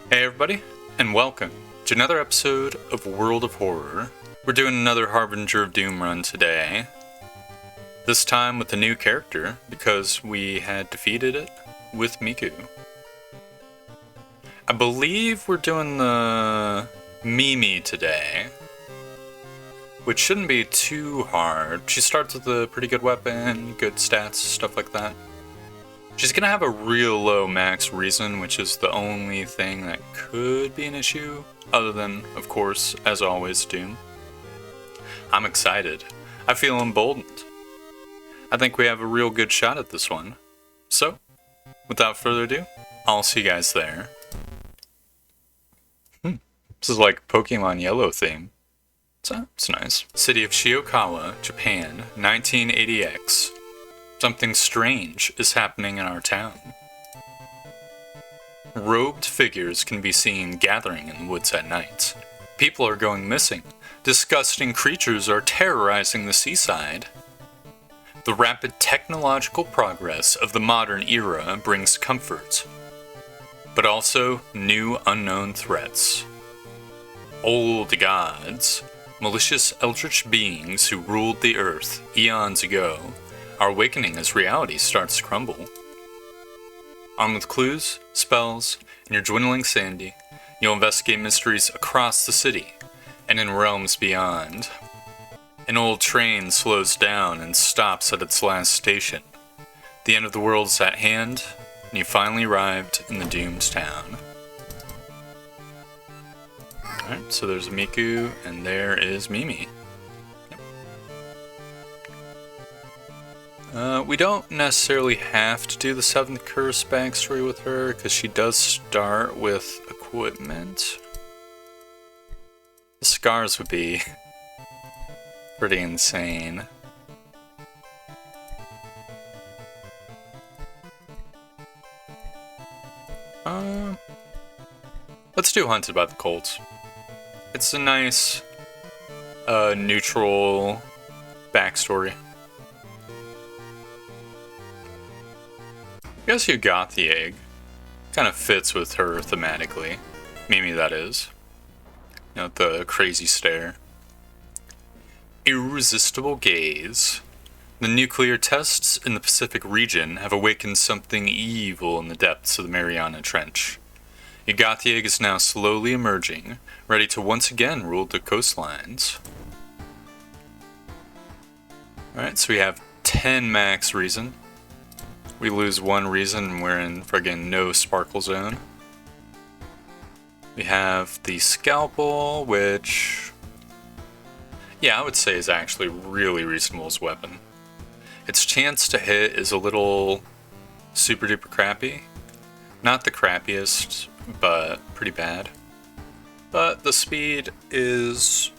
Hey everybody, and welcome to another episode of World of Horror. We're doing another Harbinger of Doom run today. This time with a new character, because we had defeated it with Miku. I believe we're doing the Mimi today, which shouldn't be too hard. She starts with a pretty good weapon, good stats, stuff like that. She's gonna have a real low max reason, which is the only thing that could be an issue, other than, of course, as always, Doom. I'm excited. I feel emboldened. I think we have a real good shot at this one. So, without further ado, I'll see you guys there. This is like Pokemon Yellow theme. So, it's nice. City of Shiokawa, Japan, 1980X. Something strange is happening in our town. Robed figures can be seen gathering in the woods at night. People are going missing. Disgusting creatures are terrorizing the seaside. The rapid technological progress of the modern era brings comfort, but also new unknown threats. Old gods, malicious eldritch beings who ruled the earth eons ago, are awakening as reality starts to crumble. Armed with clues, spells, and your dwindling sanity, you'll investigate mysteries across the city and in realms beyond. An old train slows down and stops at its last station. The end of the world is at hand, and you finally arrived in the doomed town. Alright, so there's Miku, and there is Mimi. We don't necessarily have to do the 7th Curse backstory with her, because she does start with equipment. The scars would be pretty insane. Let's do Hunted by the Colts. It's a nice, neutral backstory. I guess you got the egg. Kind of fits with her thematically. Mimi, that is. You know, the crazy stare. Irresistible gaze. The nuclear tests in the Pacific region have awakened something evil in the depths of the Mariana Trench. Yugothieg is now slowly emerging, ready to once again rule the coastlines. Alright, so we have 10 max reason. We lose 1 reason and we're in friggin' no sparkle zone. We have the scalpel, which, yeah, I would say is actually really reasonable as a weapon. Its chance to hit is a little super duper crappy. Not the crappiest, but pretty bad. But the speed is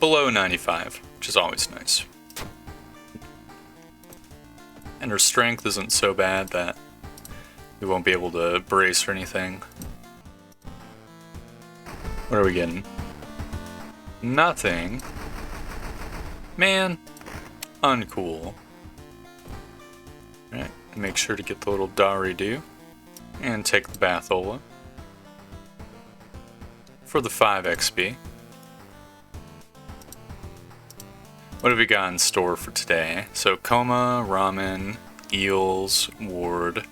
below 95, which is always nice. And her strength isn't so bad that we won't be able to brace or anything. What are we getting? Nothing. Man, uncool. Alright, make sure to get the little Dari-do. And take the Bathola. For the 5 XP. What have we got in store for today? So Coma, Ramen, Eels, Ward,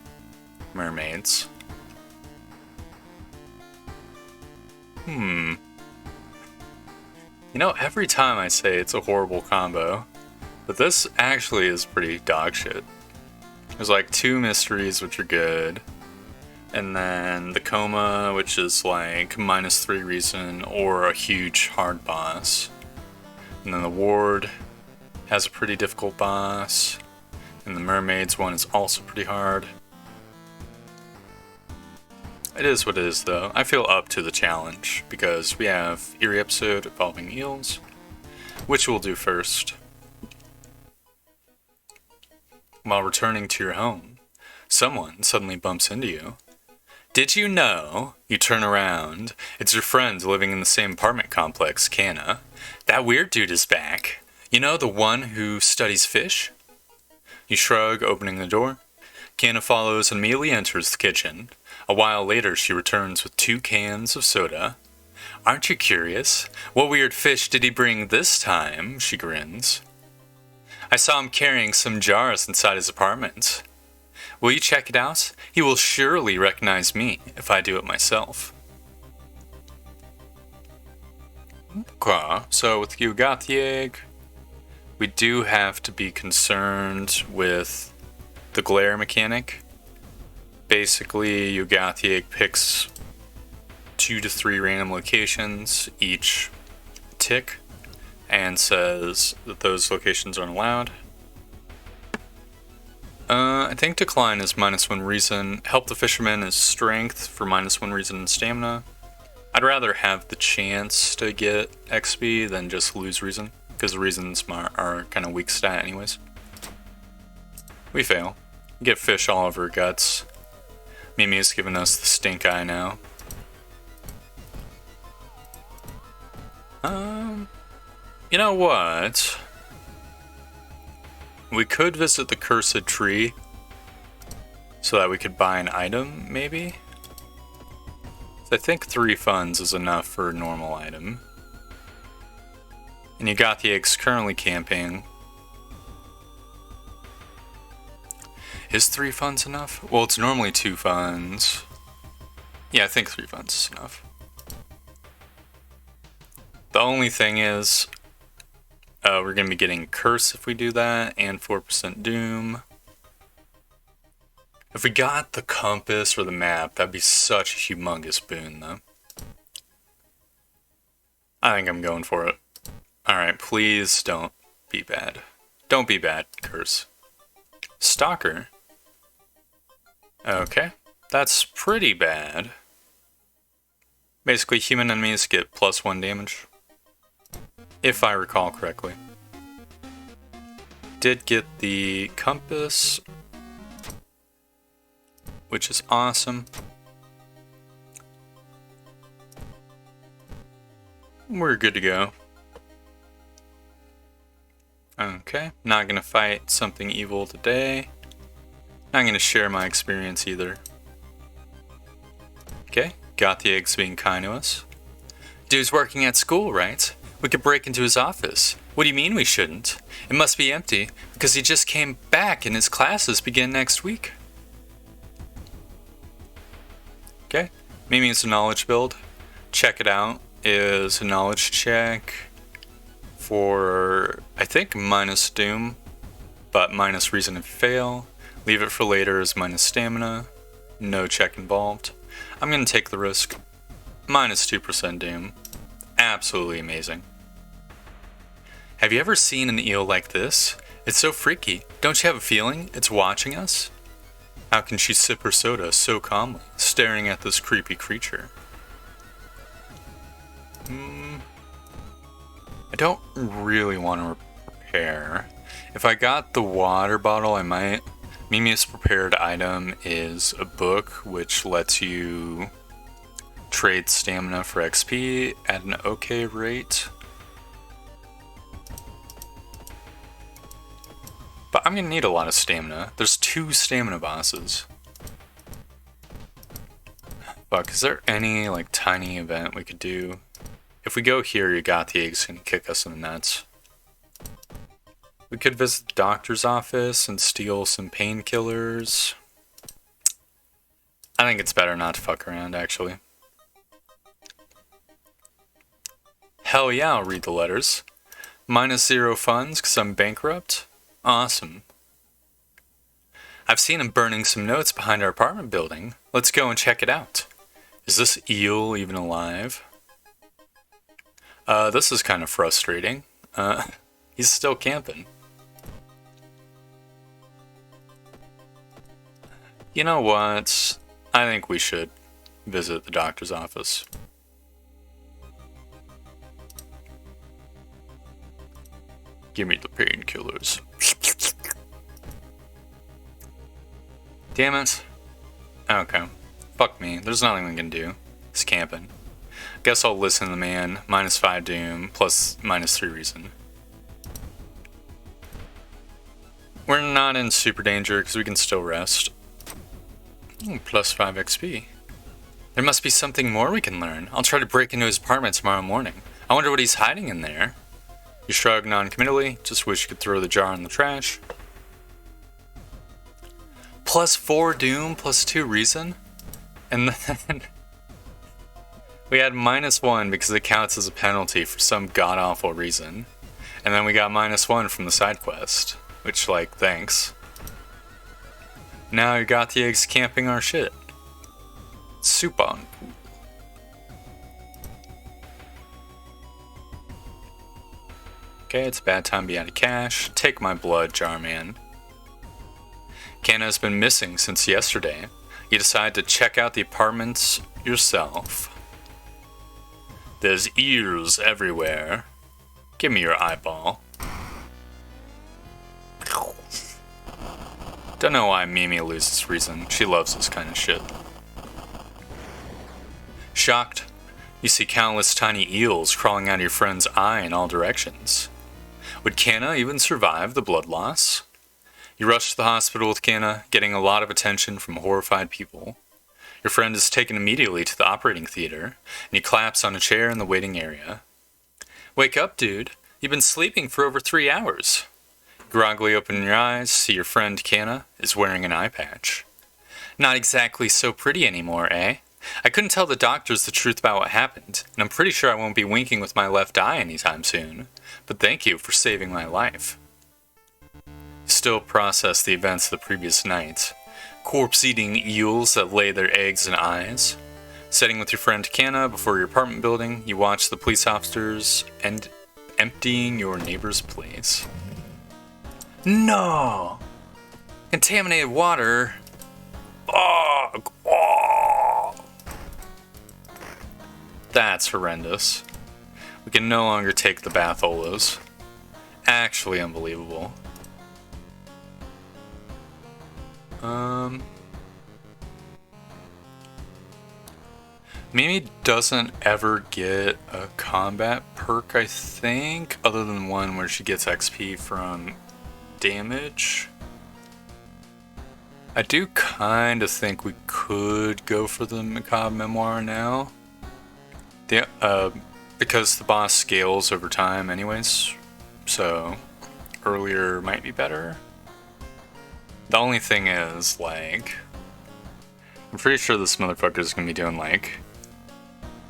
Mermaids. You know, every time I say it's a horrible combo, but this actually is pretty dog shit. There's like 2 mysteries which are good, and then the Coma, which is like -3 reason or a huge hard boss. And then the Ward has a pretty difficult boss. And the Mermaids one is also pretty hard. It is what it is though. I feel up to the challenge because we have Eerie episode involving Eels, which we'll do first. While returning to your home, someone suddenly bumps into you. Did you know? You turn around. It's your friend living in the same apartment complex, Kana. That weird dude is back. You know, the one who studies fish? You shrug, opening the door. Kana follows and immediately enters the kitchen. A while later, she returns with 2 cans of soda. Aren't you curious? What weird fish did he bring this time? She grins. I saw him carrying some jars inside his apartment. Will you check it out? He will surely recognize me if I do it myself. Okay, so with you got the egg, we do have to be concerned with the glare mechanic. Basically, you got the egg picks 2 to 3 random locations each tick and says that those locations aren't allowed. I think decline is -1 reason. Help the fisherman is strength for -1 reason and stamina. I'd rather have the chance to get XP than just lose reason, because the reasons are kind of weak stat anyways. We fail. Get fish all over her guts. Mimi is giving us the stink eye now. You know what? We could visit the cursed tree so that we could buy an item, maybe? I think 3 funds is enough for a normal item. And you got the eggs currently camping. Is 3 funds enough? Well, it's normally 2 funds. Yeah, I think 3 funds is enough. The only thing is, we're going to be getting Curse if we do that, and 4% Doom. If we got the compass or the map, that'd be such a humongous boon, though. I think I'm going for it. Alright, please don't be bad. Don't be bad, Curse. Stalker. Okay, that's pretty bad. Basically, human enemies get +1 damage. If I recall correctly. Did get the compass, which is awesome. We're good to go. Okay, not gonna fight something evil today. Not gonna share my experience either. Okay, got the eggs being kind to us. Dude's working at school, right? We could break into his office. What do you mean we shouldn't? It must be empty, because he just came back and his classes begin next week. Okay, Mimi's a knowledge build. Check it out is a knowledge check for, I think, -, doom, but - reason to fail. Leave it for later is - stamina. No check involved. I'm going to take the risk. -2% doom. Absolutely amazing. Have you ever seen an eel like this? It's so freaky. Don't you have a feeling it's watching us? How can she sip her soda so calmly, staring at this creepy creature? I don't really want to repair. If I got the water bottle, I might. Mimi's prepared item is a book, which lets you trade stamina for XP at an okay rate. But I'm gonna need a lot of stamina. There's 2 stamina bosses. Fuck, is there any like tiny event we could do? If we go here, you got the eggs gonna kick us in the nuts. We could visit the doctor's office and steal some painkillers. I think it's better not to fuck around, actually. Hell yeah, I'll read the letters. -0 funds because I'm bankrupt. Awesome. I've seen him burning some notes behind our apartment building. Let's go and check it out. Is this eel even alive? This is kind of frustrating. He's still camping. You know what? I think we should visit the doctor's office. Give me the painkillers. Damn it. Okay. Fuck me. There's nothing we can do. It's camping. Guess I'll listen to the man. -5 doom, plus -3 reason. We're not in super danger because we can still rest. +5 XP. There must be something more we can learn. I'll try to break into his apartment tomorrow morning. I wonder what he's hiding in there. You shrug non-committally. Just wish you could throw the jar in the trash. +4 Doom, +2 Reason. And then we had -1 because it counts as a penalty for some god-awful reason. And then we got -1 from the side quest. Which, like, thanks. Now you got the eggs camping our shit. Soup on. Okay, it's a bad time to be out of cash. Take my blood, Jarman. Kanna's been missing since yesterday. You decide to check out the apartments yourself. There's ears everywhere. Give me your eyeball. Don't know why Mimi loses reason. She loves this kind of shit. Shocked, you see countless tiny eels crawling out of your friend's eye in all directions. Would Kanna even survive the blood loss? You rush to the hospital with Kanna, getting a lot of attention from horrified people. Your friend is taken immediately to the operating theater, and he collapses on a chair in the waiting area. Wake up, dude. You've been sleeping for over 3 hours. Groggily open your eyes, see your friend Kanna is wearing an eye patch. Not exactly so pretty anymore, eh? I couldn't tell the doctors the truth about what happened, and I'm pretty sure I won't be winking with my left eye anytime soon. But thank you for saving my life. Still process the events of the previous night. Corpse-eating eels that lay their eggs in eyes. Sitting with your friend Kanna before your apartment building, you watch the police officers and emptying your neighbor's place. No! Contaminated water. Ugh. Oh. That's horrendous. We can no longer take the Batholas. Actually unbelievable. Mimi doesn't ever get a combat perk, I think, other than one where she gets XP from damage. I do kind of think we could go for the Macabre Memoir now. Because the boss scales over time anyways, so earlier might be better. The only thing is, like, I'm pretty sure this motherfucker is going to be doing, like,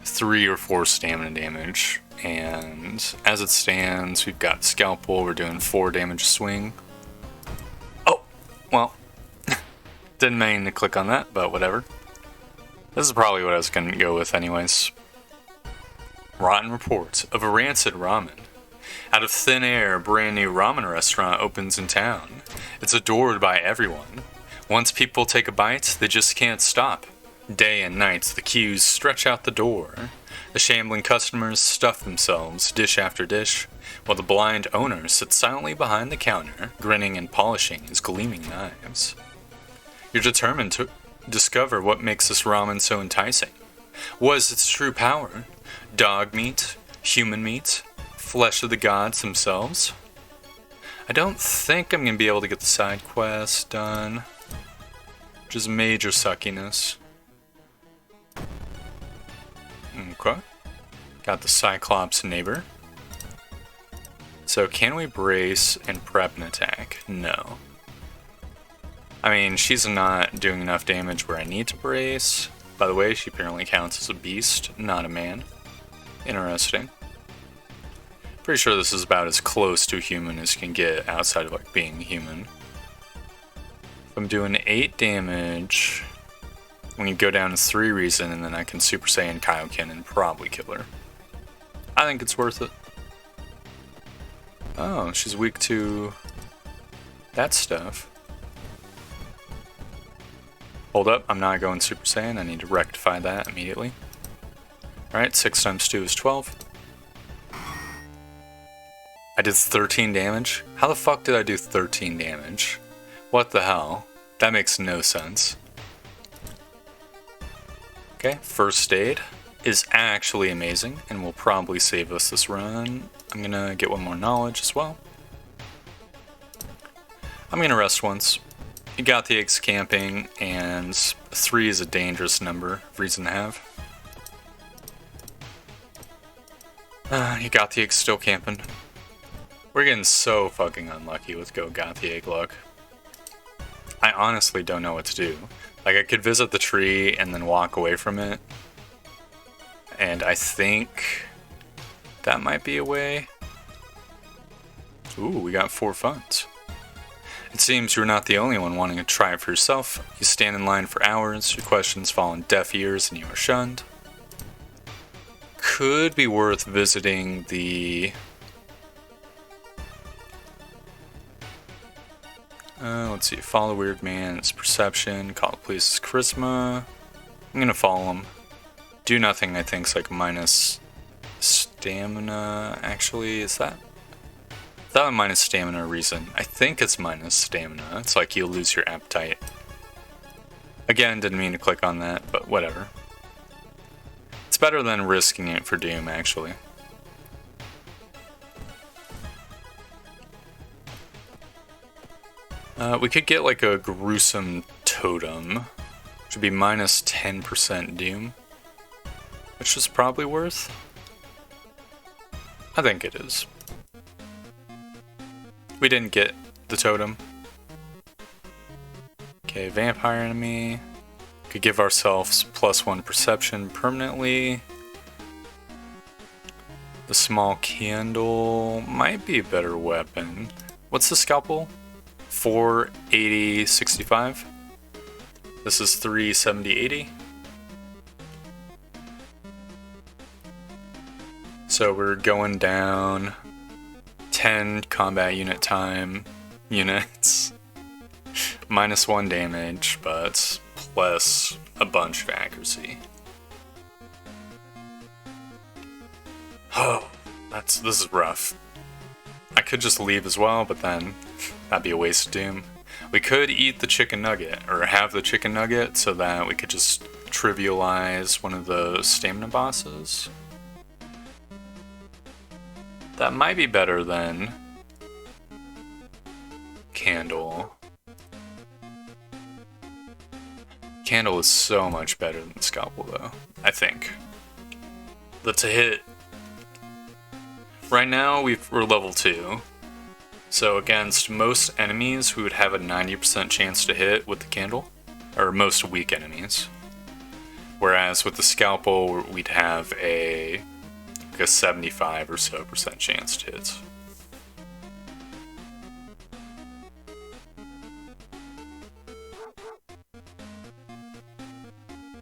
3 or 4 stamina damage, and as it stands, we've got Scalpel, we're doing 4 damage swing. Oh, well, didn't mean to click on that, but whatever. This is probably what I was going to go with anyways. Rotten reports of a Rancid Ramen. Out of thin air, a brand new ramen restaurant opens in town. It's adored by everyone. Once people take a bite, they just can't stop. Day and night, the queues stretch out the door. The shambling customers stuff themselves, dish after dish, while the blind owner sits silently behind the counter, grinning and polishing his gleaming knives. You're determined to discover what makes this ramen so enticing. What is its true power? Dog meat? Human meat? Flesh of the gods themselves? I don't think I'm going to be able to get the side quest done, which is major suckiness. Okay. Got the Cyclops neighbor. So can we brace and prep an attack? No. I mean, she's not doing enough damage where I need to brace. By the way, she apparently counts as a beast, not a man. Interesting. Pretty sure this is about as close to a human as you can get outside of, like, being human. If I'm doing 8 damage, we can go down to 3 reason, and then I can Super Saiyan Kaioken and probably kill her. I think it's worth it. Oh, she's weak to that stuff. Hold up, I'm not going Super Saiyan. I need to rectify that immediately. Alright, 6 times 2 is 12. I did 13 damage? How the fuck did I do 13 damage? What the hell? That makes no sense. Okay, first aid is actually amazing and will probably save us this run. I'm gonna get one more knowledge as well. I'm gonna rest once. You got the eggs camping, and 3 is a dangerous number, reason to have. You got the eggs still camping. We're getting so fucking unlucky with Go Got the Egg luck. I honestly don't know what to do. Like, I could visit the tree and then walk away from it. And I think that might be a way. Ooh, we got 4 funds. It seems you're not the only one wanting to try it for yourself. You stand in line for hours, your questions fall on deaf ears, and you are shunned. Could be worth visiting the... let's see, follow Weird Man's perception, call the police's charisma. I'm gonna follow him. Do nothing, I think, is like minus stamina. Actually, is that a minus stamina reason? I think it's minus stamina. It's like you'll lose your appetite. Again, didn't mean to click on that, but whatever. It's better than risking it for Doom, actually. We could get like a gruesome totem, which would be minus 10% Doom, which is probably worth. I think it is. We didn't get the totem. Okay, vampire enemy. Could give ourselves +1 perception permanently. The small candle might be a better weapon. What's the scalpel? 480, 65. This is 370, 80. So we're going down 10 combat unit time units. -1 damage, but plus a bunch of accuracy. Oh, this is rough. I could just leave as well, but then that'd be a waste of Doom. We could eat the chicken nugget, or have the chicken nugget, so that we could just trivialize one of the stamina bosses. That might be better than Candle. Candle is so much better than Scalpel, though, I think. That's a hit. Right now, we're level 2. So against most enemies, we would have a 90% chance to hit with the Candle. Or most weak enemies. Whereas with the Scalpel, we'd have a 75 or so % chance to hit.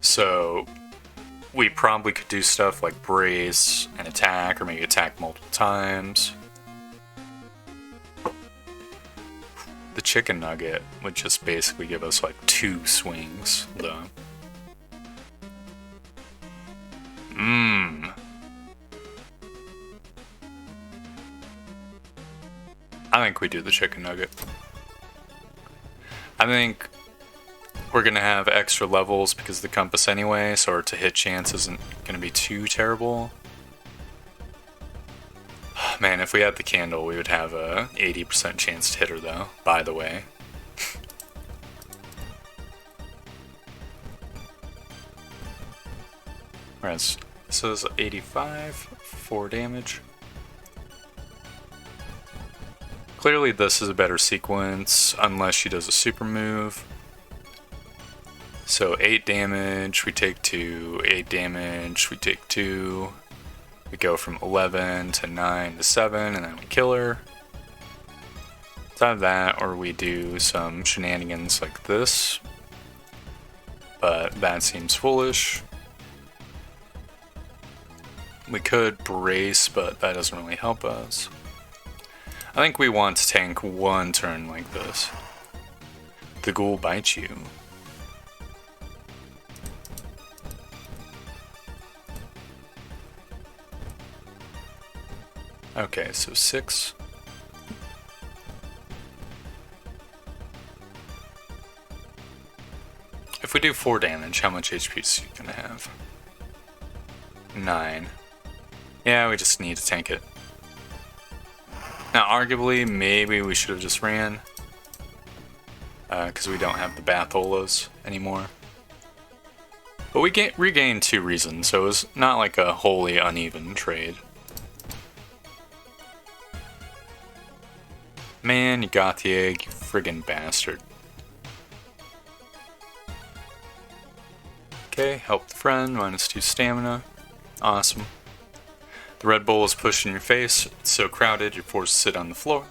So we probably could do stuff like brace and attack, or maybe attack multiple times. The chicken nugget would just basically give us like 2 swings, though. I think we do the chicken nugget. I think we're gonna have extra levels because of the compass anyway, so our to hit chance isn't gonna be too terrible. Man, if we had the candle, we would have a 80% chance to hit her, though, by the way. Whereas this is 85, 4 damage. Clearly this is a better sequence, unless she does a super move. So 8 damage, we take 2, 8 damage, we take 2. We go from 11 to 9 to 7, and then we kill her. It's either that, or we do some shenanigans like this. But that seems foolish. We could brace, but that doesn't really help us. I think we want to tank 1 turn like this. The ghoul bites you. Okay, so 6. If we do 4 damage, how much HP is he gonna have? 9. Yeah, we just need to tank it. Now, arguably, maybe we should have just ran. because we don't have the Batholas anymore. But we regained 2 reasons, so it was not like a wholly uneven trade. Man, you got the egg, you friggin' bastard. Okay, help the friend, -2 stamina. Awesome. The Red Bull is pushed in your face, it's so crowded you're forced to sit on the floor.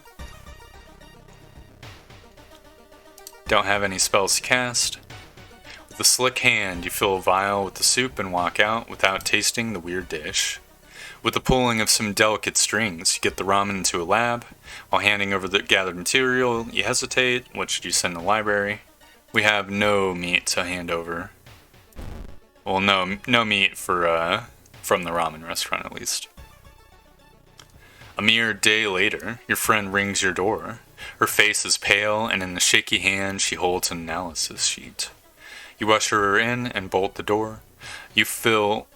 Don't have any spells to cast. With a slick hand, you fill a vial with the soup and walk out without tasting the weird dish. With the pulling of some delicate strings, you get the ramen into a lab. While handing over the gathered material, you hesitate. What should you send to the library? We have no meat to hand over. Well, no meat for from the ramen restaurant, at least. A mere day later, your friend rings your door. Her face is pale, and in the shaky hand she holds an analysis sheet. You usher her in and bolt the door. You feel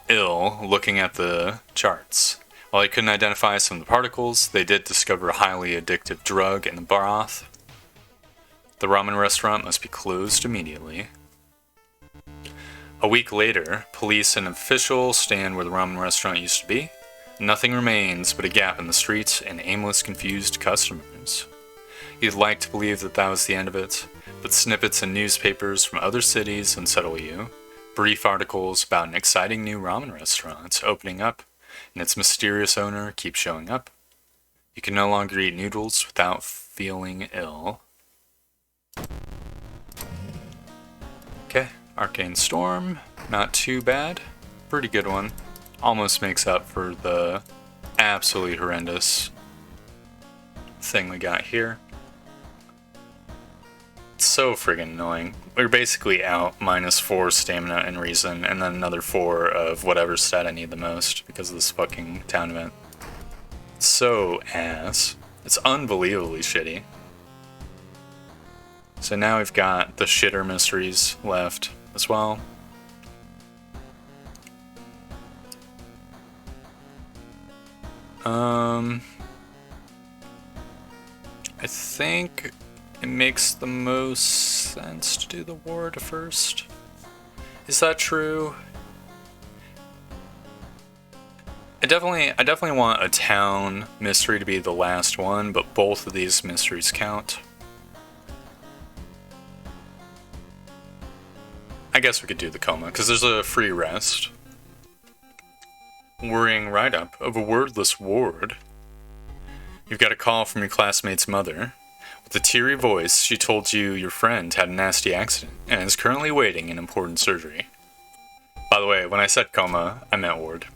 ill looking at the charts. While you couldn't identify some of the particles, they did discover a highly addictive drug in the broth. The ramen restaurant must be closed immediately. A week later, police and officials stand where the ramen restaurant used to be. Nothing remains but a gap in the streets and aimless, confused customers. You'd like to believe that was the end of it, but snippets in newspapers from other cities unsettle you. Brief articles about an exciting new ramen restaurant opening up, and its mysterious owner keeps showing up. You can no longer eat noodles without feeling ill. Okay, Arcane Storm, not too bad. Pretty good one. Almost makes up for the absolutely horrendous thing we got here. It's so friggin' annoying. We're basically out -4 stamina and reason, and then another 4 of whatever stat I need the most because of this fucking town event. It's so ass. It's unbelievably shitty. So now we've got the shitter mysteries left as well. I think it makes the most sense to do the ward first. Is that true? I definitely want a town mystery to be the last one, but both of these mysteries count. I guess we could do the Coma, because there's a free rest. Worrying write-up of a wordless ward. You've got a call from your classmate's mother. With a teary voice, she told you your friend had a nasty accident and is currently waiting in important surgery. By the way, when I said Coma, I meant ward.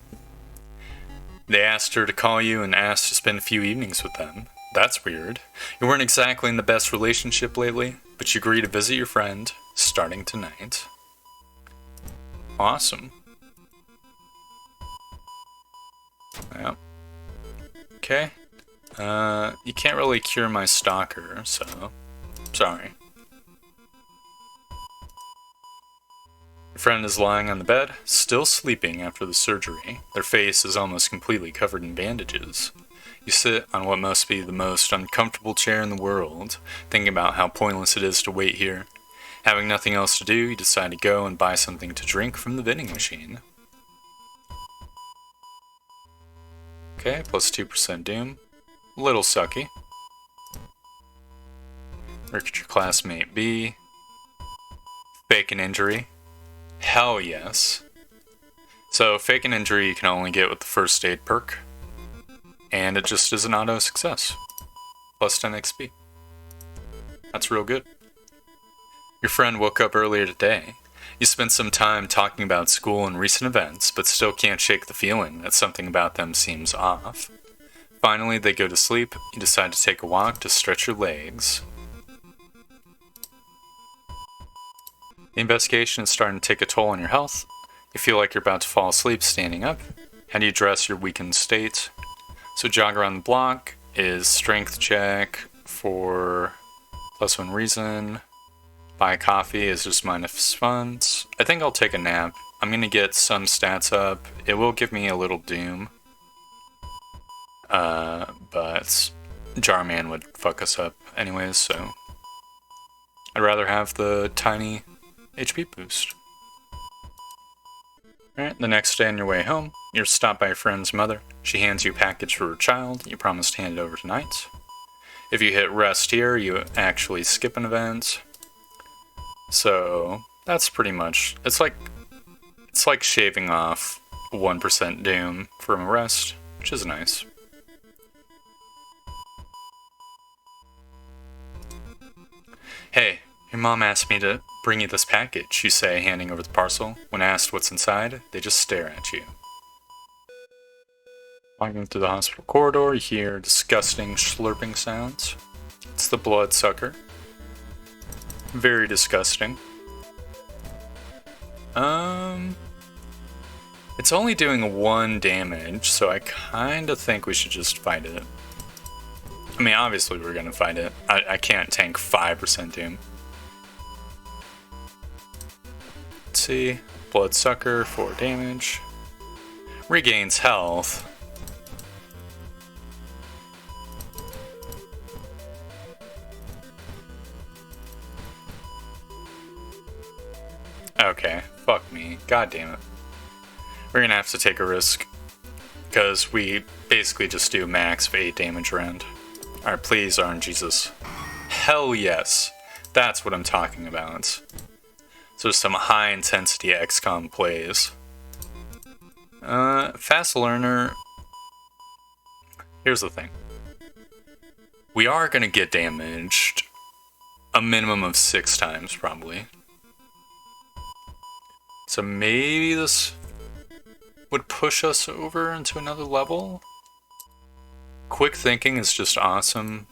They asked her to call you and asked to spend a few evenings with them. That's weird. You weren't exactly in the best relationship lately, but you agree to visit your friend starting tonight. Awesome. Yeah. Okay. You can't really cure my stalker, so sorry. Your friend is lying on the bed, still sleeping after the surgery. Their face is almost completely covered in bandages. You sit on what must be the most uncomfortable chair in the world, thinking about how pointless it is to wait here. Having nothing else to do, you decide to go and buy something to drink from the vending machine. Okay, plus 2% Doom. Little sucky. Look at your classmate B. Fake an injury. Hell yes. So, fake an injury you can only get with the first aid perk. And it just is an auto success. Plus 10 XP. That's real good. Your friend woke up earlier today. You spent some time talking about school and recent events, but still can't shake the feeling that something about them seems off. Finally, they go to sleep. You decide to take a walk to stretch your legs. The investigation is starting to take a toll on your health. You feel like you're about to fall asleep standing up. How do you address your weakened state? So jog around the block is strength check for +1 reason. Buy coffee is just minus funds. I think I'll take a nap. I'm gonna get some stats up. It will give me a little doom. But Jarman would fuck us up anyways, so I'd rather have the tiny HP boost. Alright, the next day on your way home, you're stopped by your friend's mother. She hands you a package for her child. You promise to hand it over tonight. If you hit rest here, you actually skip an event. So that's pretty much, it's like shaving off 1% doom from a rest, which is nice. Hey, your mom asked me to bring you this package, you say, handing over the parcel. When asked what's inside, they just stare at you. Walking through the hospital corridor, you hear disgusting slurping sounds. It's the bloodsucker. Very disgusting. It's only doing 1 damage, so I kinda think we should just fight it. I mean, obviously we're gonna fight it. I can't tank 5% doom. Let's see. Bloodsucker, 4 damage. Regains health. Okay, fuck me. God damn it. We're gonna have to take a risk, because we basically just do max of 8 damage around. Alright, please, RNGesus. Hell yes! That's what I'm talking about. So some high intensity XCOM plays. Fast learner. Here's the thing. We are gonna get damaged a minimum of 6 times, probably. So maybe this would push us over into another level. Quick thinking is just awesome.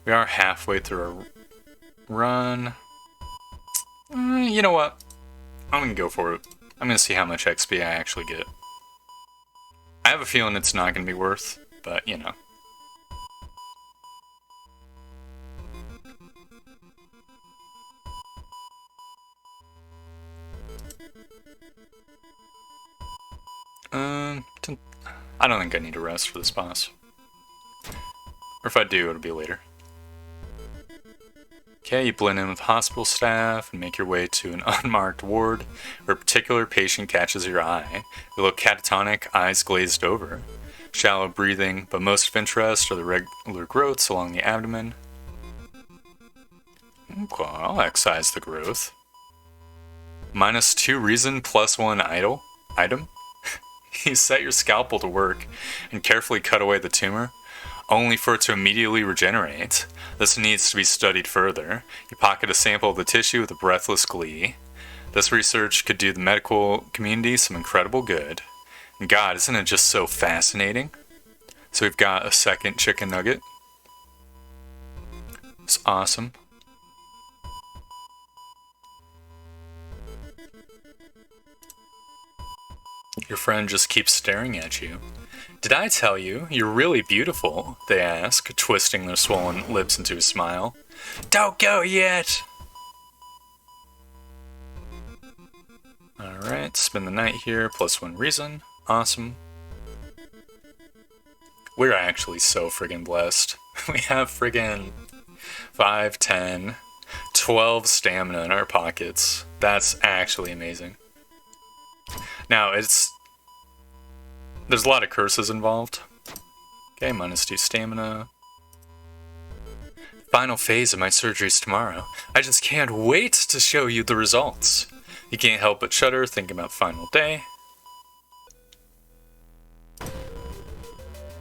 We are halfway through our run. You know what? I'm gonna go for it. I'm gonna see how much XP I actually get. I have a feeling it's not gonna be worth, but you know. I don't think I need a rest for this boss. Or if I do, it'll be later. Okay, you blend in with hospital staff and make your way to an unmarked ward where a particular patient catches your eye. You look catatonic, eyes glazed over. Shallow breathing, but most of interest are the regular growths along the abdomen. Okay, I'll excise the growth. -2 reason, +1 item. You set your scalpel to work and carefully cut away the tumor, only for it to immediately regenerate. This needs to be studied further. You pocket a sample of the tissue with a breathless glee. This research could do the medical community some incredible good. And God, isn't it just so fascinating? So we've got a second chicken nugget. It's awesome. Your friend just keeps staring at you. Did I tell you? You're really beautiful, they ask, twisting their swollen lips into a smile. Don't go yet! Alright, spend the night here, +1 reason. Awesome. We're actually so friggin' blessed. We have friggin' 5, 10, 12 stamina in our pockets. That's actually amazing. Now, there's a lot of curses involved. Okay, -2 stamina. Final phase of my surgery's tomorrow. I just can't wait to show you the results. You can't help but shudder thinking about final day.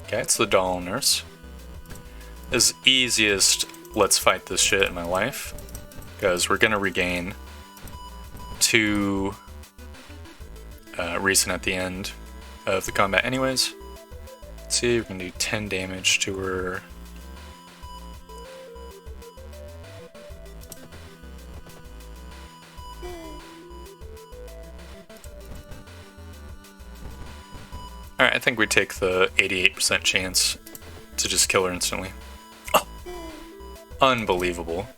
Okay, it's the doll nurse. This is easiest let's fight this shit in my life, because we're gonna regain 2 reason at the end of the combat anyways. Let's see, we can do 10 damage to her. Alright, I think we take the 88% chance to just kill her instantly. Oh! Unbelievable.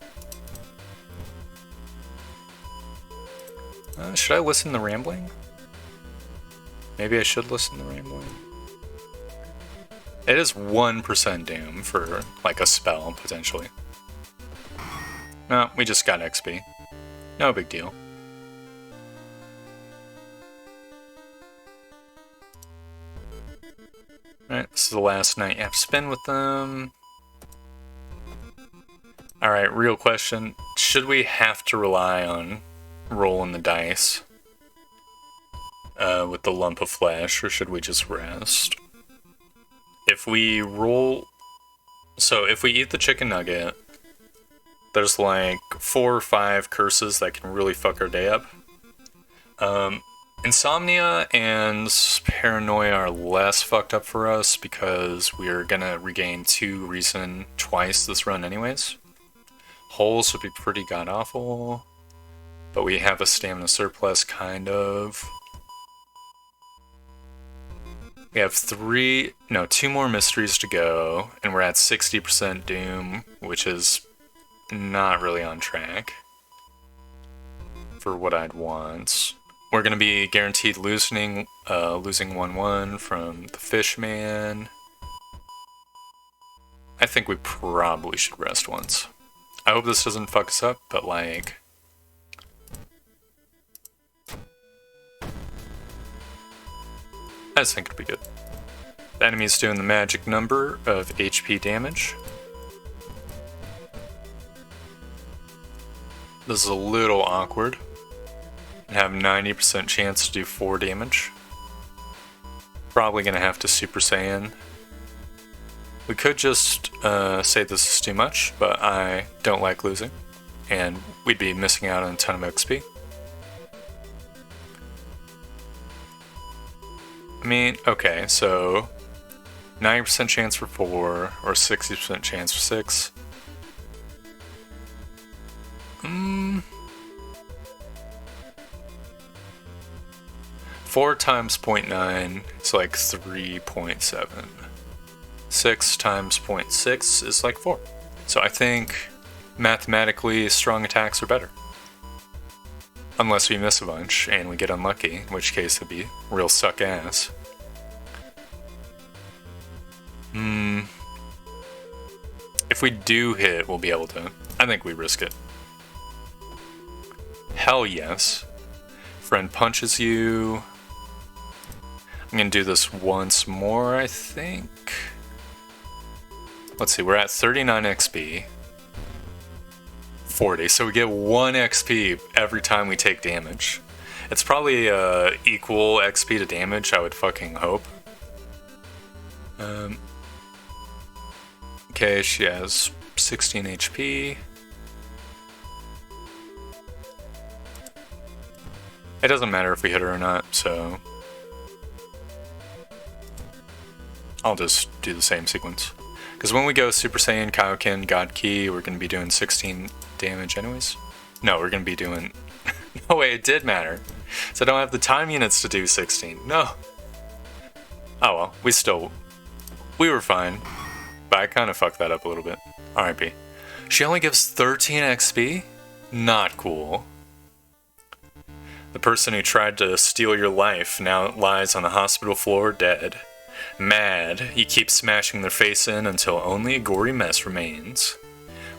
Should I listen to rambling? Maybe I should listen to rambling. It is 1% doom for, like, a spell, potentially. No, we just got XP. No big deal. Alright, this is the last night you have to spend with them. Alright, real question. Should we have to rely on rolling the dice with the lump of flesh, or should we just rest? If we roll... So, if we eat the chicken nugget, there's like 4 or 5 curses that can really fuck our day up. Insomnia and paranoia are less fucked up for us because we're gonna regain 2 reason twice this run anyways. Holes would be pretty god-awful, but we have a stamina surplus, kind of. We have 2 more mysteries to go, and we're at 60% doom, which is not really on track for what I'd want. We're going to be guaranteed losing 1-1 from the Fishman. I think we probably should rest once. I hope this doesn't fuck us up, but like... I just think it'll be good. The enemy's doing the magic number of HP damage. This is a little awkward. I have 90% chance to do 4 damage. Probably gonna have to Super Saiyan. We could just say this is too much, but I don't like losing, and we'd be missing out on a ton of XP. I mean, okay, so 90% chance for 4, or 60% chance for 6. 4 times 0.9 is like 3.7. 6 times 0.6 is like 4. So I think mathematically strong attacks are better. Unless we miss a bunch and we get unlucky, in which case it'd be real suck ass. If we do hit, we'll be able to. I think we risk it. Hell yes. Friend punches you. I'm gonna do this once more, I think. Let's see, we're at 39 XP. 40, so we get 1 XP every time we take damage. It's probably equal XP to damage, I would fucking hope. Okay, she has 16 HP. It doesn't matter if we hit her or not, so... I'll just do the same sequence. Because when we go Super Saiyan, Kaioken, God Ki, we're going to be doing 16 damage anyways. No, we're going to be doing... No way, it did matter. So I don't have the time units to do 16. No. Oh well, we were fine. But I kind of fucked that up a little bit. RIP. She only gives 13 XP? Not cool. The person who tried to steal your life now lies on the hospital floor dead. Mad, you keep smashing their face in until only a gory mess remains.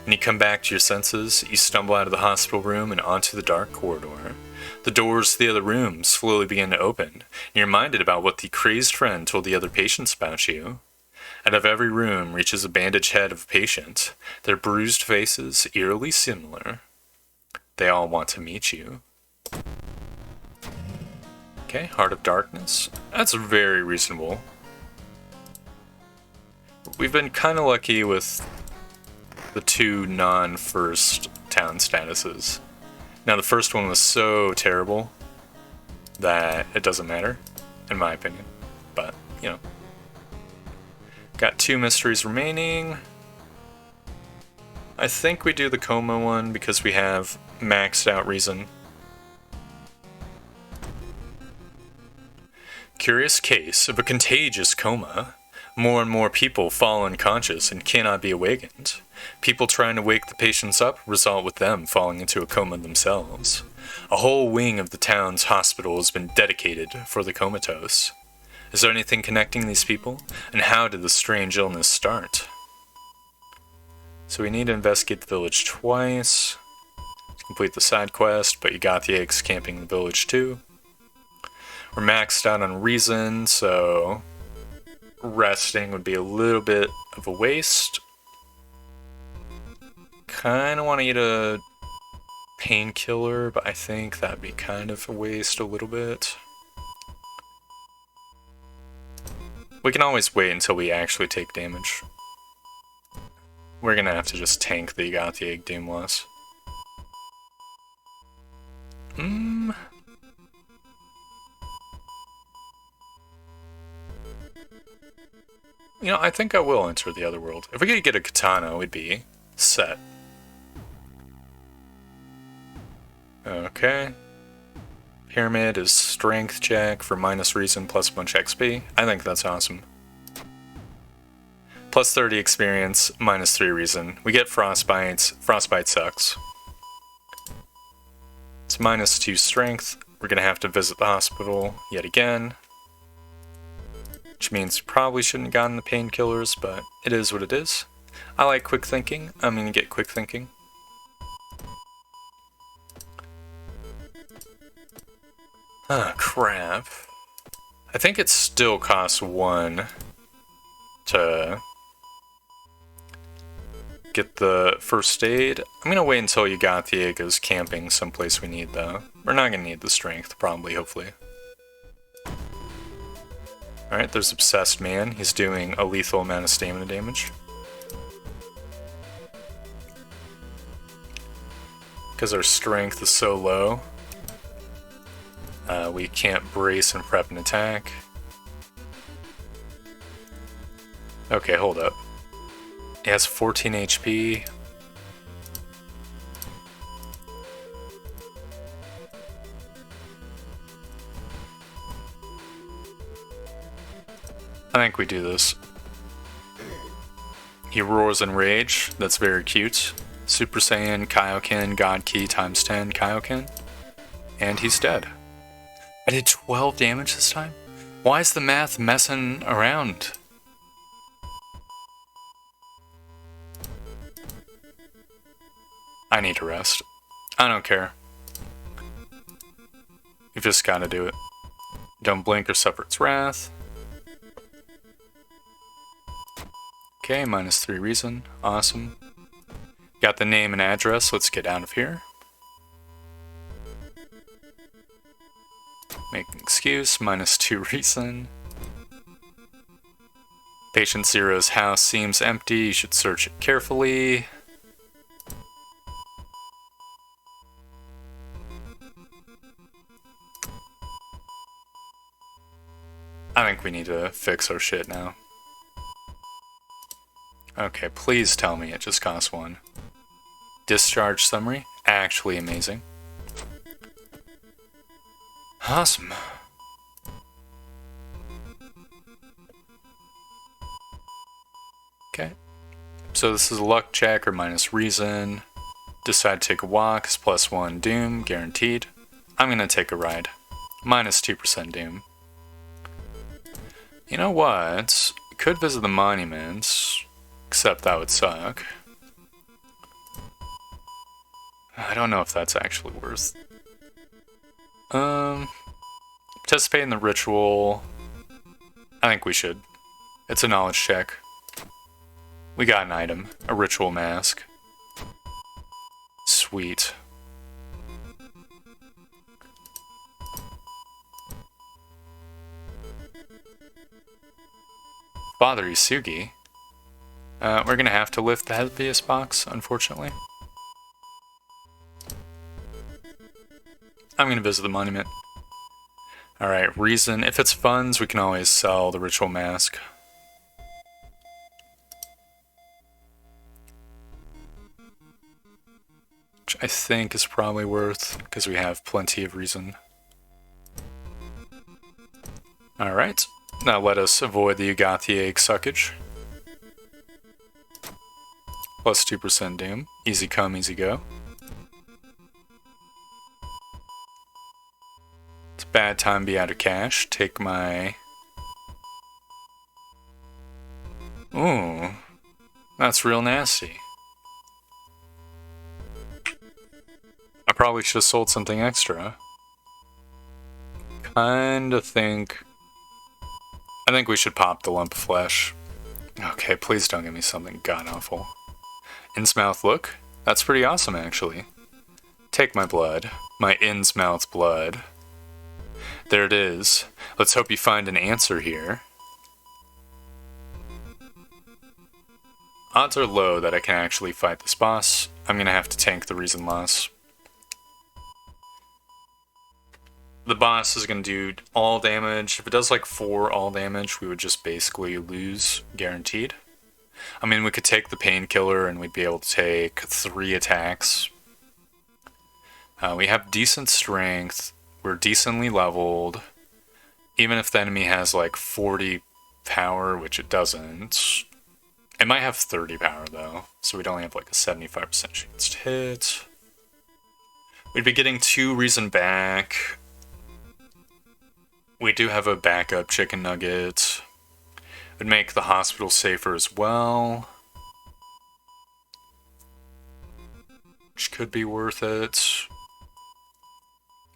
When you come back to your senses, you stumble out of the hospital room and onto the dark corridor. The doors to the other rooms slowly begin to open, and you're reminded about what the crazed friend told the other patients about you. Out of every room reaches a bandaged head of a patient, their bruised faces eerily similar. They all want to meet you. Okay, Heart of Darkness. That's very reasonable. We've been kind of lucky with the 2 non-first town statuses. Now the first one was so terrible that it doesn't matter, in my opinion. But, you know. Got 2 mysteries remaining. I think we do the Coma one because we have maxed out reason. Curious case of a contagious coma. More and more people fall unconscious and cannot be awakened. People trying to wake the patients up result with them falling into a coma themselves. A whole wing of the town's hospital has been dedicated for the comatose. Is there anything connecting these people? And how did the strange illness start? So we need to investigate the village twice to complete the side quest, but you got the eggs camping the village too. We're maxed out on reason, so resting would be a little bit of a waste. Kinda want to eat a painkiller, but I think that'd be kind of a waste a little bit. We can always wait until we actually take damage. We're gonna have to just tank the got the egg doom loss. You know, I think I will enter the other world. If we could get a katana, we'd be set. Okay. Pyramid is strength check for minus reason plus a bunch of XP. I think that's awesome. Plus 30 experience, minus 3 reason. We get frostbites. Frostbite sucks. It's minus 2 strength. We're gonna have to visit the hospital yet again. Which means probably shouldn't have gotten the painkillers, but it is what it is. I like quick thinking. I'm gonna get quick thinking. Ah, crap. I think it still costs 1 to get the first aid. I'm gonna wait until you got the egg goes camping someplace we need though. We're not gonna need the strength, probably, hopefully. Alright, there's Obsessed Man. He's doing a lethal amount of stamina damage. Because our strength is so low, we can't brace and prep an attack. Okay, hold up. He has 14 HP. I think we do this. He roars in rage. That's very cute. Super Saiyan, Kaioken, God Ki times 10 Kaioken. And he's dead. I did 12 damage this time? Why is the math messing around? I need to rest. I don't care. You've just gotta do it. Don't blink or suffer its wrath. Okay, minus 3 reason. Awesome. Got the name and address. Let's get out of here. Make an excuse. Minus 2 reason. Patient Zero's house seems empty. You should search it carefully. I think we need to fix our shit now. Okay, please tell me it just costs 1. Discharge summary, actually amazing. Awesome. Okay, so this is a luck check or minus reason. Decide to take a walk is plus 1 doom, guaranteed. I'm gonna take a ride. Minus 2% doom. You know what? Could visit the monuments, except that would suck. I don't know if that's actually worth. Participate in the ritual. I think we should. It's a knowledge check. We got an item, a ritual mask. Sweet. Father Isugi. We're gonna have to lift the heaviest box, unfortunately. I'm gonna visit the monument. Alright, reason. If it's funds, we can always sell the ritual mask. Which I think is probably worth, because we have plenty of reason. Alright, now let us avoid the Ugathe egg suckage. Plus 2% doom. Easy come, easy go. It's a bad time to be out of cash. Take my... Ooh, that's real nasty. probably should have sold something extra. I think we should pop the lump of flesh. Okay, please don't give me something god-awful. Innsmouth look? That's pretty awesome, actually. Take my blood. My Innsmouth blood. There it is. Let's hope you find an answer here. Odds are low that I can actually fight this boss. I'm gonna have to tank the reason loss. The boss is gonna do all damage. If it does like 4 all damage, we would just basically lose, guaranteed. I mean, we could take the painkiller and we'd be able to take 3 attacks. We have decent strength. We're decently leveled. Even if the enemy has like 40 power, which it doesn't. It might have 30 power though, so we'd only have like a 75% chance to hit. We'd be getting 2 reason back. We do have a backup chicken nugget. It would make the hospital safer as well, which could be worth it.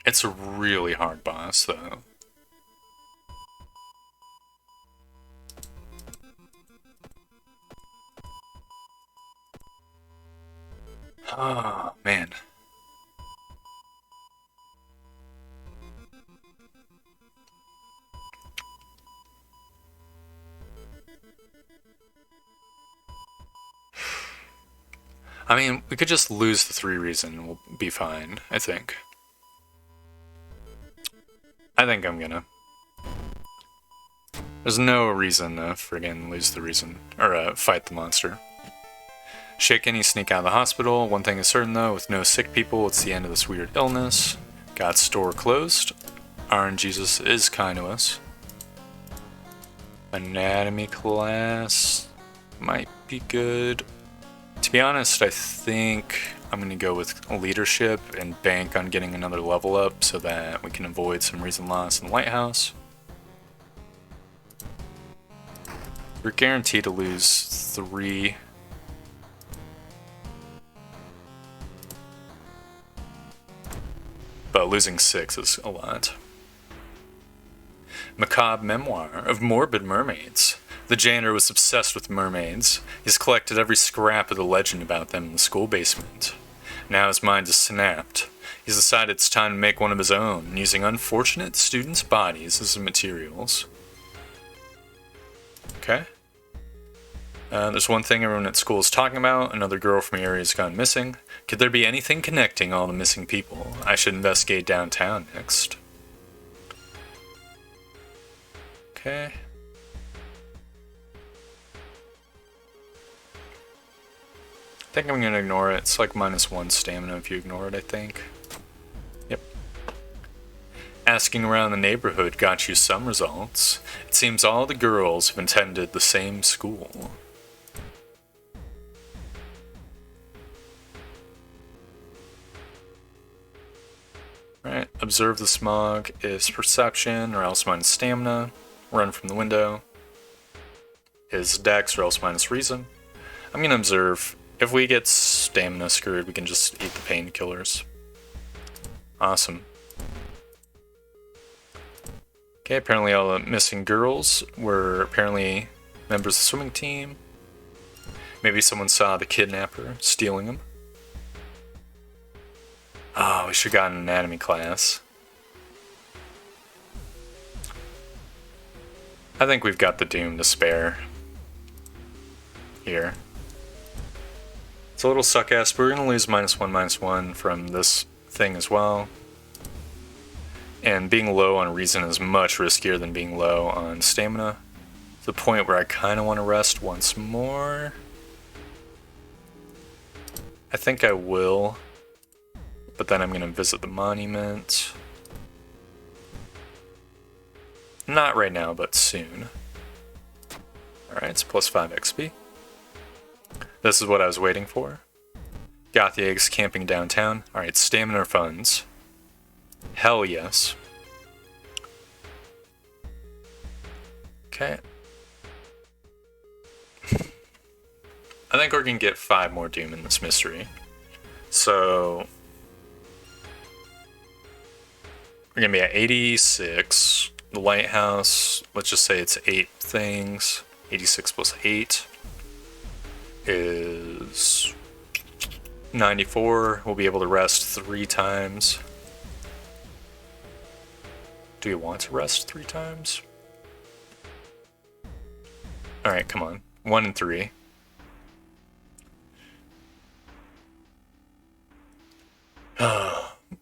It's a really hard boss though. Oh, man. I mean, we could just lose the 3 reason and we'll be fine, I think. I think I'm gonna. There's no reason to friggin' lose the reason, or fight the monster. Shake any sneak out of the hospital. One thing is certain though, with no sick people, it's the end of this weird illness. Got store closed. Iron Jesus is kind to us. Anatomy class might be good. To be honest, I think I'm going to go with leadership and bank on getting another level up so that we can avoid some reason loss in the lighthouse. We're guaranteed to lose 3. But losing 6 is a lot. Macabre Memoir of Morbid Mermaids. The janitor was obsessed with mermaids. He's collected every scrap of the legend about them in the school basement. Now his mind is snapped. He's decided it's time to make one of his own, using unfortunate students' bodies as materials. Okay. There's one thing everyone at school is talking about. Another girl from Eerie has gone missing. Could there be anything connecting all the missing people? I should investigate downtown next. Okay. I think I'm going to ignore it. It's like -1 stamina if you ignore it, I think. Yep. Asking around the neighborhood got you some results. It seems all the girls have attended the same school. Alright, observe the smog is perception, or else minus stamina. Run from the window is dex, or else minus reason. I'm gonna observe. If we get stamina screwed, we can just eat the painkillers. Awesome. Okay, apparently all the missing girls were apparently members of the swimming team. Maybe someone saw the kidnapper stealing them. Oh, we should have gotten an anatomy class. I think we've got the doom to spare here. It's a little suck-ass, but we're going to lose -1/-1 from this thing as well. And being low on reason is much riskier than being low on stamina. To the point where I kind of want to rest once more. I think I will. But then I'm going to visit the monument. Not right now, but soon. Alright, it's +5 XP. This is what I was waiting for. Got the eggs camping downtown. Alright, stamina funds. Hell yes. Okay. I think we're going to get 5 more doom in this mystery. So, We're gonna be at 86. The lighthouse, let's just say it's 8 things. 86 plus 8 is 94. We'll be able to rest 3 times. Do you want to rest 3 times? Alright, come on. 1 and 3.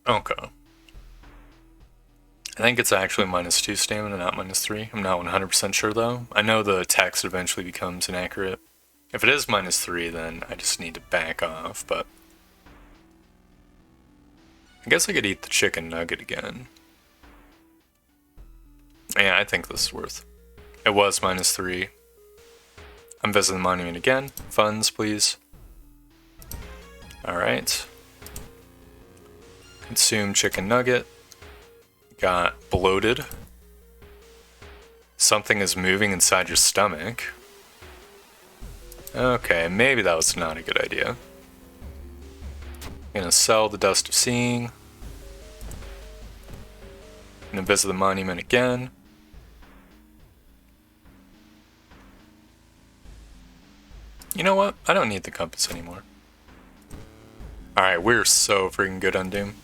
Okay. I think it's actually -2 stamina, not -3. I'm not 100% sure though. I know the text eventually becomes inaccurate. If it is -3, then I just need to back off, but I guess I could eat the chicken nugget again. Yeah, I think this is worth. It was -3. I'm visiting the monument again. Funds, please. Alright. Consume chicken nugget. Got bloated. Something is moving inside your stomach. Okay, maybe that was not a good idea. Gonna sell the Dust of Seeing. Gonna visit the monument again. You know what? I don't need the compass anymore. Alright, we're so freaking good on Doom.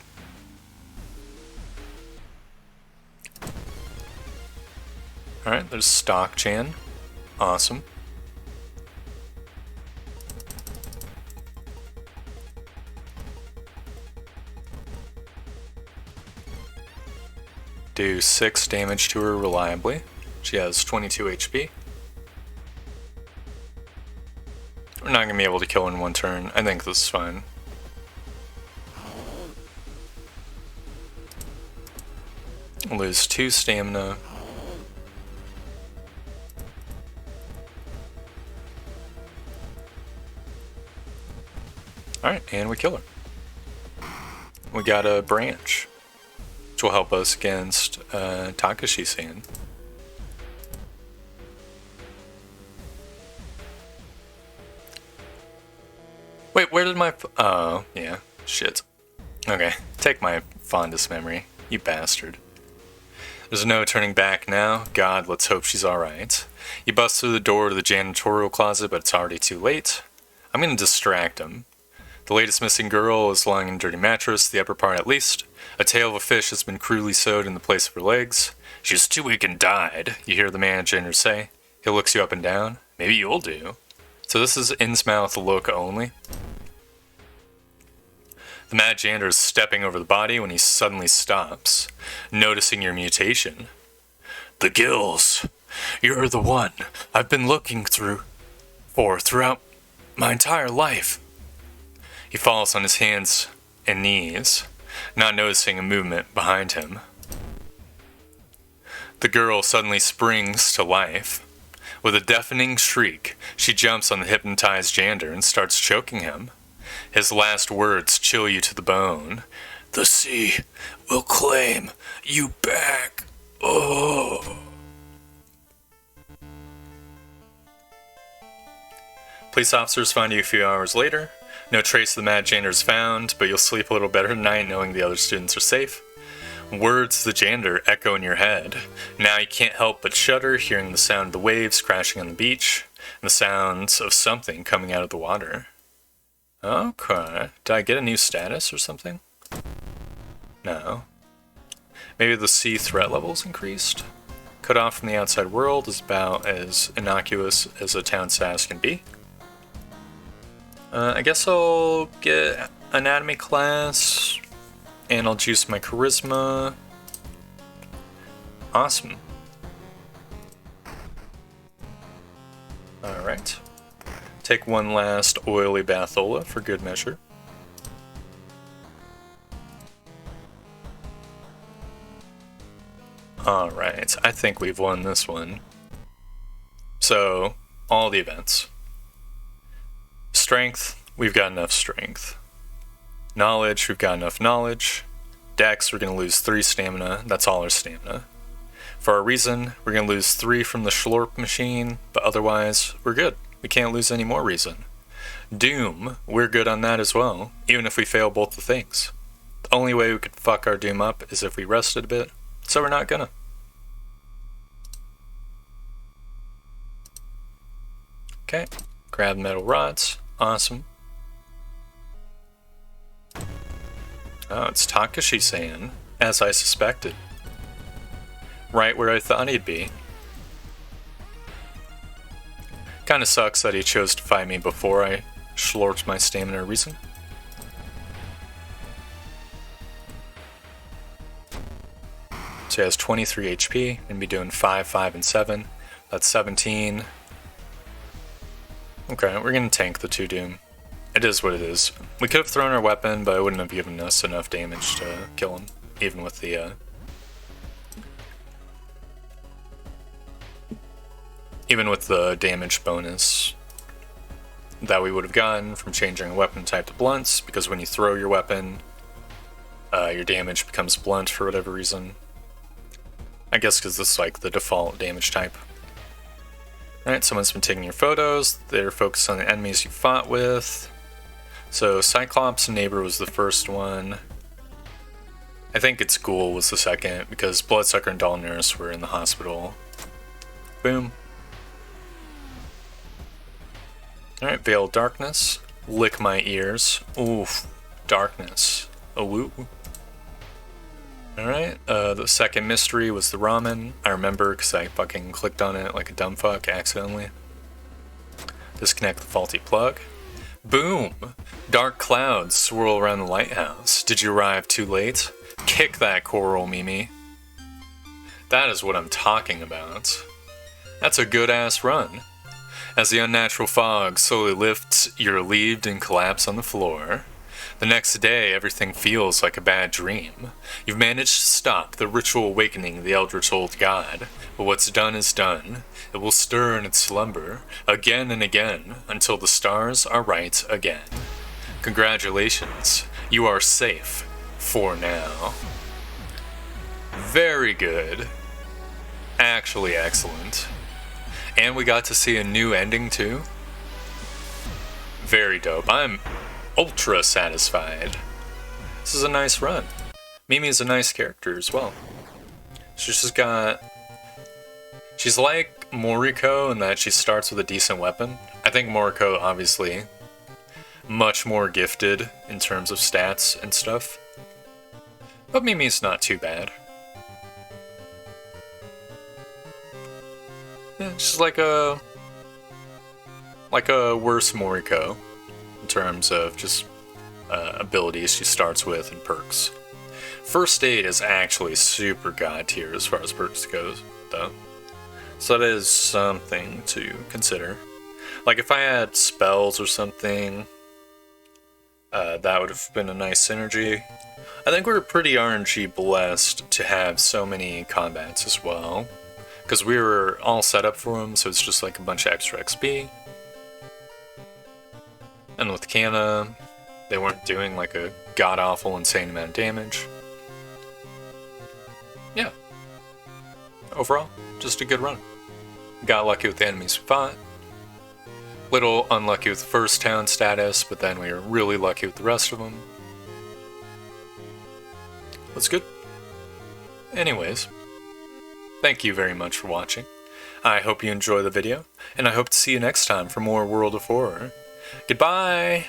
Alright, there's Stock Chan. Awesome. Do 6 damage to her reliably. She has 22 HP. We're not going to be able to kill her in 1 turn. I think this is fine. Lose 2 stamina. Alright, and we kill her. We got a branch, which will help us against Takashi-san. Wait, where did my... Oh, yeah, shit. Okay, take my fondest memory, you bastard. There's no turning back now. God, let's hope she's alright. You bust through the door to the janitorial closet, but it's already too late. I'm gonna distract him. The latest missing girl is lying in a dirty mattress, the upper part at least. A tail of a fish has been cruelly sewed in the place of her legs. She's too weak and died, you hear the manager say. He looks you up and down. Maybe you'll do. So this is Innsmouth look only. The mad janitor is stepping over the body when he suddenly stops, noticing your mutation. The gills. You're the one I've been looking throughout my entire life. He falls on his hands and knees, not noticing a movement behind him. The girl suddenly springs to life. With a deafening shriek, she jumps on the hypnotized janitor and starts choking him. His last words chill you to the bone. The sea will claim you back. Oh. Police officers find you a few hours later. No trace of the mad janitor is found, but you'll sleep a little better tonight knowing the other students are safe. Words of the janitor echo in your head. Now you can't help but shudder, hearing the sound of the waves crashing on the beach, and the sounds of something coming out of the water. Okay. Did I get a new status or something? No. Maybe the sea threat level's increased? Cut off from the outside world is about as innocuous as a town sass can be. I guess I'll get anatomy class, and I'll juice my charisma. Awesome. Alright. Take one last oily bathola for good measure. Alright, I think we've won this one. So, all the events. Strength, we've got enough strength. Knowledge, we've got enough knowledge. Dex, we're going to lose 3 stamina, that's all our stamina. For our reason, we're going to lose 3 from the Schlorp machine, but otherwise, we're good. We can't lose any more reason. Doom, we're good on that as well, even if we fail both the things. The only way we could fuck our Doom up is if we rested a bit, so we're not gonna. Okay, grab metal rods. Awesome. Oh, it's Takashi-san, as I suspected. Right where I thought he'd be. Kinda sucks that he chose to fight me before I schlorped my stamina reason. So he has 23 HP, and be doing 5, 5, and 7. That's 17. Okay, we're gonna tank the 2 Doom. It is what it is. We could have thrown our weapon, but it wouldn't have given us enough damage to kill him, even with the damage bonus that we would have gotten from changing a weapon type to blunts, because when you throw your weapon, your damage becomes blunt for whatever reason. I guess because this is like the default damage type. Alright, someone's been taking your photos. They're focused on the enemies you fought with. So Cyclops and Neighbor was the first one. I think it's Ghoul was the second, because Bloodsucker and Doll Nurse were in the hospital. Boom. Alright, Veiled Darkness. Lick my ears. Oof. Darkness. A woo. Alright, the second mystery was the Ramen. I remember because I fucking clicked on it like a dumb fuck accidentally. Disconnect the faulty plug. Boom! Dark clouds swirl around the lighthouse. Did you arrive too late? Kick that coral, Mimi. That is what I'm talking about. That's a good-ass run. As the unnatural fog slowly lifts, you're relieved and collapse on the floor. The next day, everything feels like a bad dream. You've managed to stop the ritual awakening of the Eldritch Old God, but what's done is done. It will stir in its slumber, again and again, until the stars are right again. Congratulations, you are safe, for now. Very good. Actually excellent. And we got to see a new ending too. Very dope. I'm ultra satisfied. This is a nice run. Mimi is a nice character as well. She's like Moriko in that she starts with a decent weapon. I think Moriko, obviously, much more gifted in terms of stats and stuff. But Mimi's not too bad. Yeah, she's like a worse Moriko in terms of just abilities she starts with and perks. First aid is actually super god tier as far as perks goes, though. So that is something to consider. Like if I had spells or something, that would have been a nice synergy. I think we're pretty RNG blessed to have so many combats as well, because we were all set up for them, so it's just like a bunch of extra XP. And with Kana, they weren't doing like a god-awful insane amount of damage. Yeah. Overall, just a good run. Got lucky with the enemies we fought. Little unlucky with the first town status, but then we were really lucky with the rest of them. That's good. Anyways, thank you very much for watching. I hope you enjoy the video, and I hope to see you next time for more World of Horror. Goodbye!